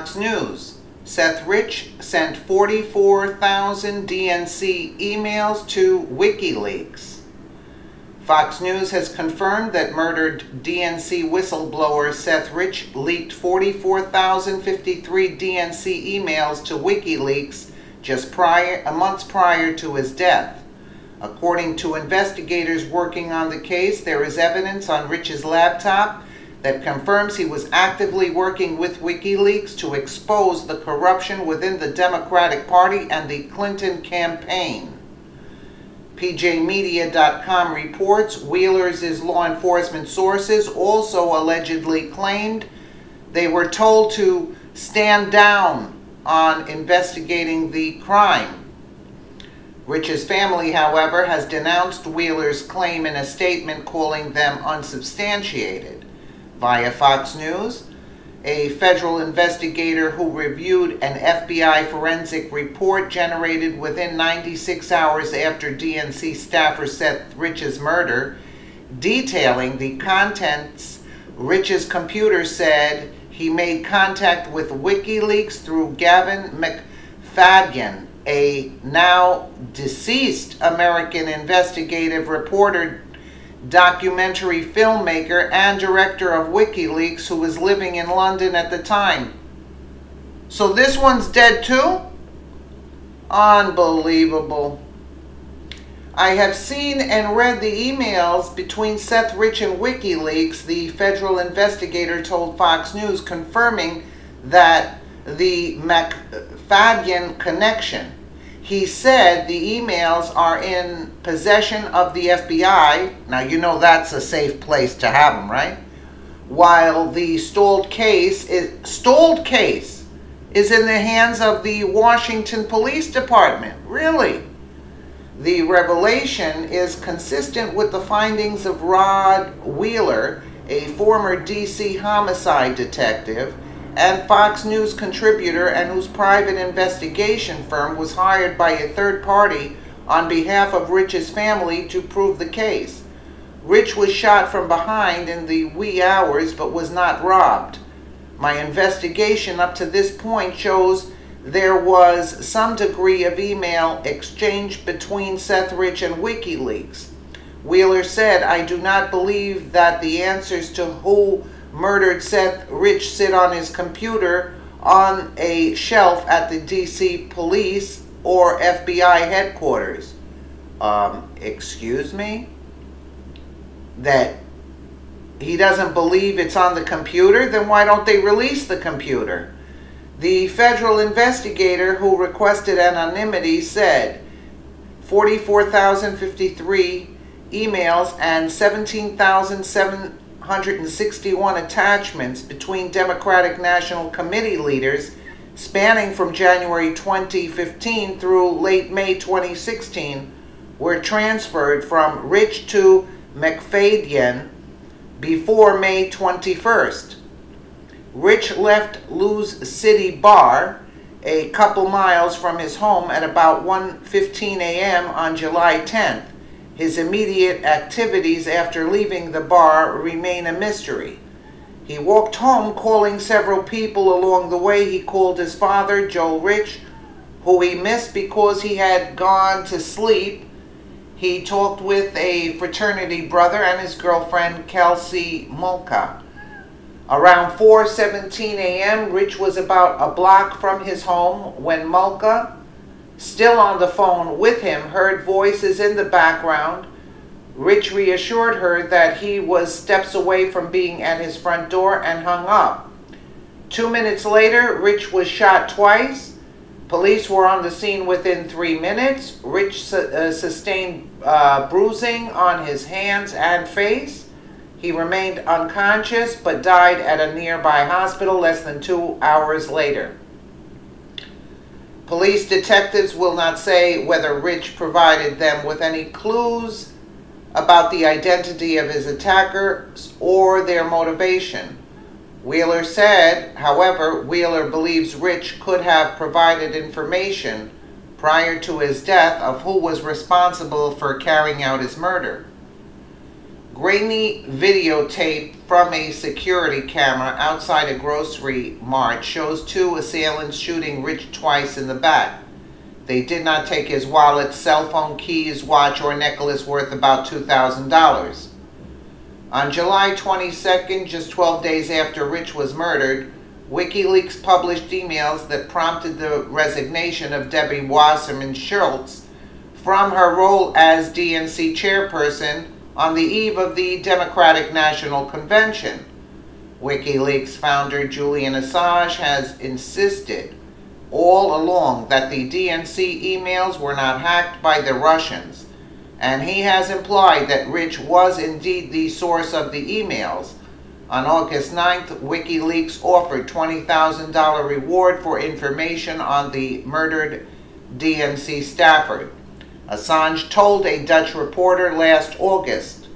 Fox News. Seth Rich sent 44,000 DNC emails to Wikileaks. Fox News has confirmed that murdered DNC whistleblower Seth Rich leaked 44,053 DNC emails to Wikileaks just months prior to his death. According to investigators working on the case, there is evidence on Rich's laptop that confirms he was actively working with Wikileaks to expose the corruption within the Democratic Party and the Clinton campaign. PJmedia.com reports Wheeler's law enforcement sources also allegedly claimed they were told to stand down on investigating the crime. Rich's family, however, has denounced Wheeler's claim in a statement, calling them unsubstantiated. Via Fox News, a federal investigator who reviewed an FBI forensic report generated within 96 hours after DNC staffer Seth Rich's murder, detailing the contents Rich's computer, said he made contact with Wikileaks through Gavin McFadden, a now deceased American investigative reporter, documentary filmmaker, and director of Wikileaks, who was living in London at the time. So this one's dead too? Unbelievable. I have seen and read the emails between Seth Rich and Wikileaks, the federal investigator told Fox News, confirming that the McFadden connection. He said the emails are in possession of the FBI. Now, you know that's a safe place to have them, right? While the stalled case is in the hands of the Washington Police Department. Really? The revelation is consistent with the findings of Rod Wheeler, a former DC homicide detective and Fox News contributor, and whose private investigation firm was hired by a third party on behalf of Rich's family to prove the case. Rich was shot from behind in the wee hours but was not robbed. My investigation up to this point shows there was some degree of email exchange between Seth Rich and Wikileaks. Wheeler said, "I do not believe that the answers to who murdered Seth Rich sit on his computer on a shelf at the DC police or FBI headquarters." Excuse me? That he doesn't believe it's on the computer? Then why don't they release the computer? The federal investigator who requested anonymity said 44,053 emails and 17,761 attachments between Democratic National Committee leaders spanning from January 2015 through late May 2016 were transferred from Rich to McFadden before May 21st. Rich left Lou's City Bar, a couple miles from his home, at about 1:15 a.m. on July 10th. His immediate activities after leaving the bar remain a mystery. He walked home, calling several people along the way. He called his father, Joel Rich, who he missed because he had gone to sleep. He talked with a fraternity brother and his girlfriend, Kelsey Mulca. Around 4:17 a.m., Rich was about a block from his home when Mulca, still on the phone with him, heard voices in the background. Rich reassured her that he was steps away from being at his front door and hung up. 2 minutes later, Rich was shot twice. Police were on the scene within 3 minutes. Rich sustained bruising on his hands and face. He remained unconscious but died at a nearby hospital less than 2 hours later. Police detectives will not say whether Rich provided them with any clues about the identity of his attackers or their motivation. Wheeler said, however, Wheeler believes Rich could have provided information prior to his death of who was responsible for carrying out his murder. Grainy videotape from a security camera outside a grocery mart shows two assailants shooting Rich twice in the back. They did not take his wallet, cell phone, keys, watch, or necklace worth about $2,000. On July 22nd, just 12 days after Rich was murdered, Wikileaks published emails that prompted the resignation of Debbie Wasserman Schultz from her role as DNC chairperson on the eve of the Democratic National Convention. Wikileaks founder Julian Assange has insisted all along that the DNC emails were not hacked by the Russians, and he has implied that Rich was indeed the source of the emails. On August 9th, Wikileaks offered $20,000 reward for information on the murdered DNC staffer. Assange told a Dutch reporter last August,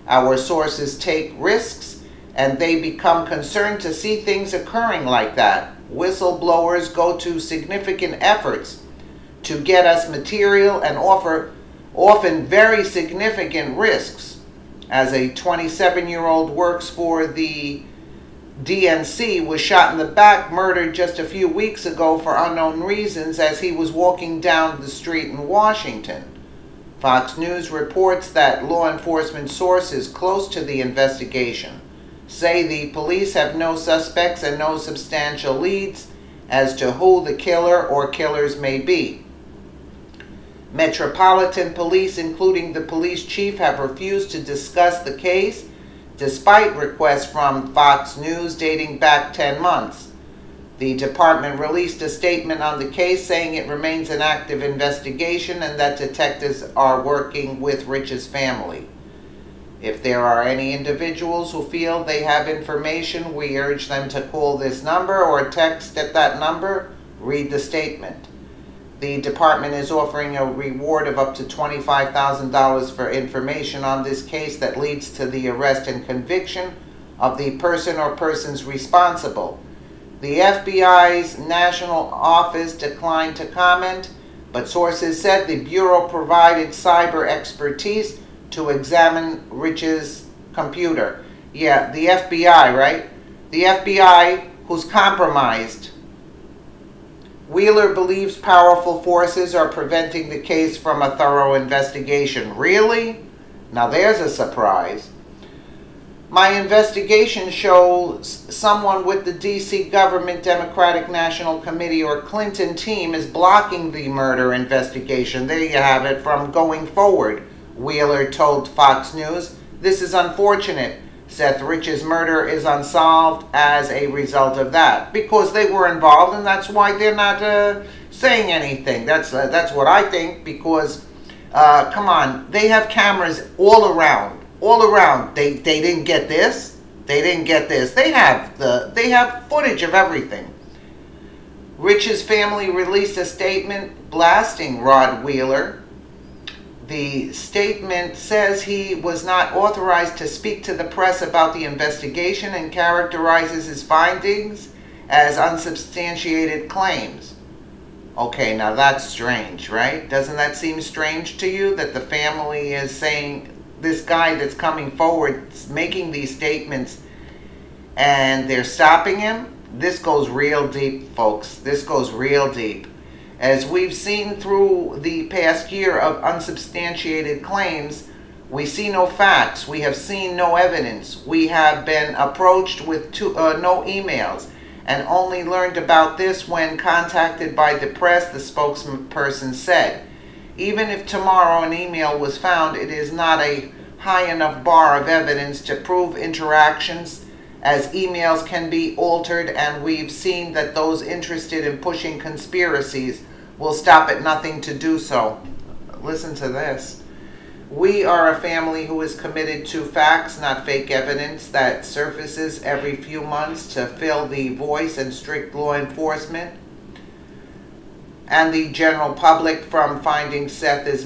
"Our sources take risks and they become concerned to see things occurring like that. Whistleblowers go to significant efforts to get us material and often very significant risks. As a 27-year-old works for the DNC, was shot in the back, murdered just a few weeks ago for unknown reasons as he was walking down the street in Washington." Fox News reports that law enforcement sources close to the investigation say the police have no suspects and no substantial leads as to who the killer or killers may be. Metropolitan Police, including the police chief, have refused to discuss the case despite requests from Fox News dating back 10 months. The department released a statement on the case saying it remains an active investigation and that detectives are working with Rich's family. If there are any individuals who feel they have information, we urge them to call this number or text at that number. Read the statement. The department is offering a reward of up to $25,000 for information on this case that leads to the arrest and conviction of the person or persons responsible. The FBI's National Office declined to comment, but sources said the Bureau provided cyber expertise to examine Rich's computer. Yeah, the FBI, right? The FBI, who's compromised. Wheeler believes powerful forces are preventing the case from a thorough investigation. Really? Now there's a surprise. My investigation shows someone with the DC government Democratic National Committee or Clinton team is blocking the murder investigation. There you have it, from going forward, Wheeler told Fox News. This is unfortunate. Seth Rich's murder is unsolved as a result of that, because they were involved, and that's why they're not saying anything. That's what I think, because come on, they have cameras all around. They didn't get this. They didn't get this. They have footage of everything. Rich's family released a statement blasting Rod Wheeler. The statement says he was not authorized to speak to the press about the investigation and characterizes his findings as unsubstantiated claims. Okay, now that's strange, right? Doesn't that seem strange to you, that the family is saying this guy that's coming forward making these statements and they're stopping him? This goes real deep, folks. This goes real deep. As we've seen through the past year of unsubstantiated claims, we see no facts. We have seen no evidence. We have been approached with no emails and only learned about this when contacted by the press, the spokesperson said. Even if tomorrow an email was found, it is not a high enough bar of evidence to prove interactions, as emails can be altered, and we've seen that those interested in pushing conspiracies will stop at nothing to do so. Listen to this. We are a family who is committed to facts, not fake evidence that surfaces every few months to fill the voice and strict law enforcement and the general public from finding Seth's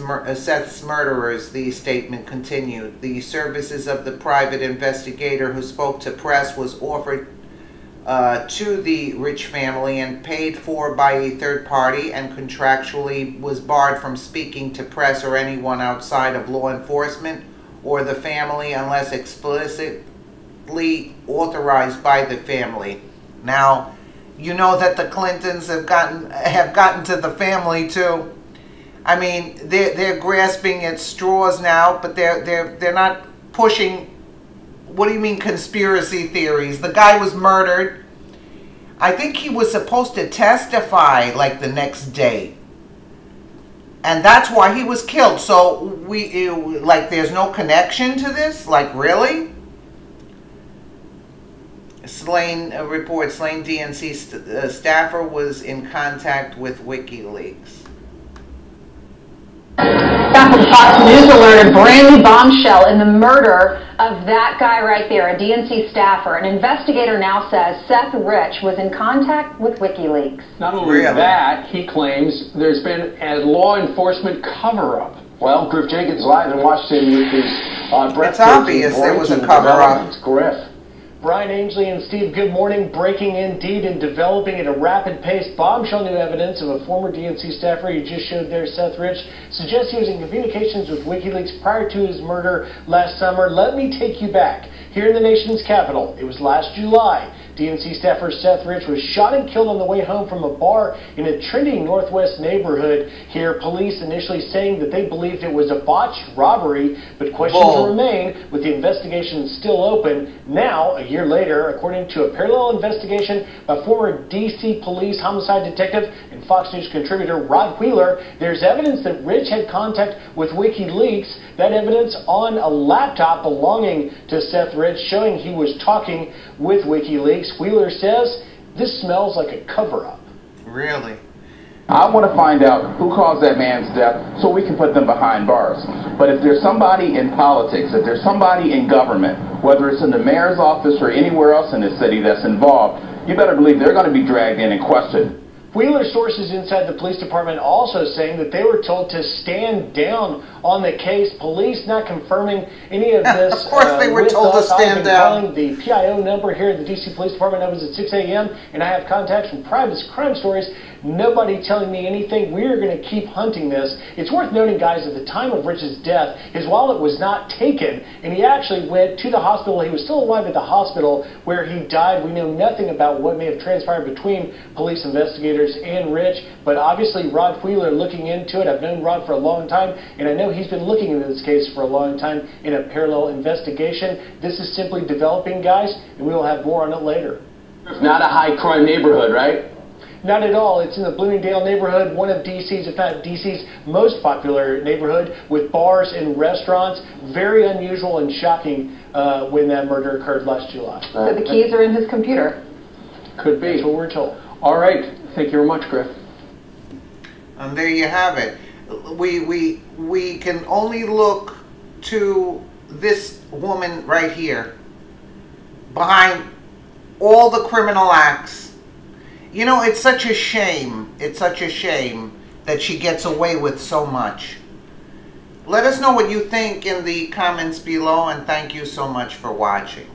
murderers, the statement continued. The services of the private investigator who spoke to press was offered to the Rich family and paid for by a third party, and contractually was barred from speaking to press or anyone outside of law enforcement or the family unless explicitly authorized by the family. Now, you know that the Clintons have gotten to the family too. I mean, they're grasping at straws now, but they're not pushing. What do you mean conspiracy theories? The guy was murdered. I think he was supposed to testify like the next day, and that's why he was killed. So like there's no connection to this. Like really? Reports slain DNC staffer was in contact with WikiLeaks. Back with Fox News alert, a brand new bombshell in the murder of that guy right there, a DNC staffer. An investigator now says Seth Rich was in contact with WikiLeaks. Not only that, he claims there's been a law enforcement cover-up. Well, Griff Jenkins live in Washington with his It's obvious there was a cover-up. Griff. Brian Ainsley and Steve, good morning. Breaking indeed and developing at a rapid pace. Bombshell new evidence of a former DNC staffer you just showed there, Seth Rich, suggests he was in communications with WikiLeaks prior to his murder last summer. Let me take you back. Here in the nation's capital, it was last July. DNC staffer Seth Rich was shot and killed on the way home from a bar in a trendy northwest neighborhood here. Police initially saying that they believed it was a botched robbery, but questions remain with the investigation still open. Now, a year later, according to a parallel investigation by former D.C. police homicide detective and Fox News contributor Rod Wheeler, there's evidence that Rich had contact with WikiLeaks. That evidence on a laptop belonging to Seth Rich showing he was talking with WikiLeaks. Wheeler says this smells like a cover-up. Really? I want to find out who caused that man's death so we can put them behind bars. But if there's somebody in politics, if there's somebody in government, whether it's in the mayor's office or anywhere else in the city that's involved, you better believe they're going to be dragged in and questioned. Wheeler sources inside the police department also saying that they were told to stand down on the case. Police not confirming any of this. Of course they were told to stand down. Calling the PIO number here at the D.C. Police Department opens at 6 a.m. and I have contacts from private crime stories. Nobody telling me anything. We're going to keep hunting this. It's worth noting, guys, at the time of Rich's death, his wallet was not taken, and he actually went to the hospital. He was still alive at the hospital where he died. We know nothing about what may have transpired between police investigators and Rich, but obviously Rod Wheeler looking into it. I've known Rod for a long time, and I know he's been looking into this case for a long time in a parallel investigation. This is simply developing, guys, and we will have more on it later. It's not a high-crime neighborhood, right? Not at all. It's in the Bloomingdale neighborhood, one of D.C.'s, if not D.C.'s most popular neighborhood, with bars and restaurants. Very unusual and shocking when that murder occurred last July. So the keys are in his computer. Could be. That's what we're told. All right. Thank you very much, Griff. And there you have it. We can only look to this woman right here behind all the criminal acts. You know, it's such a shame. It's such a shame that she gets away with so much. Let us know what you think in the comments below, and thank you so much for watching.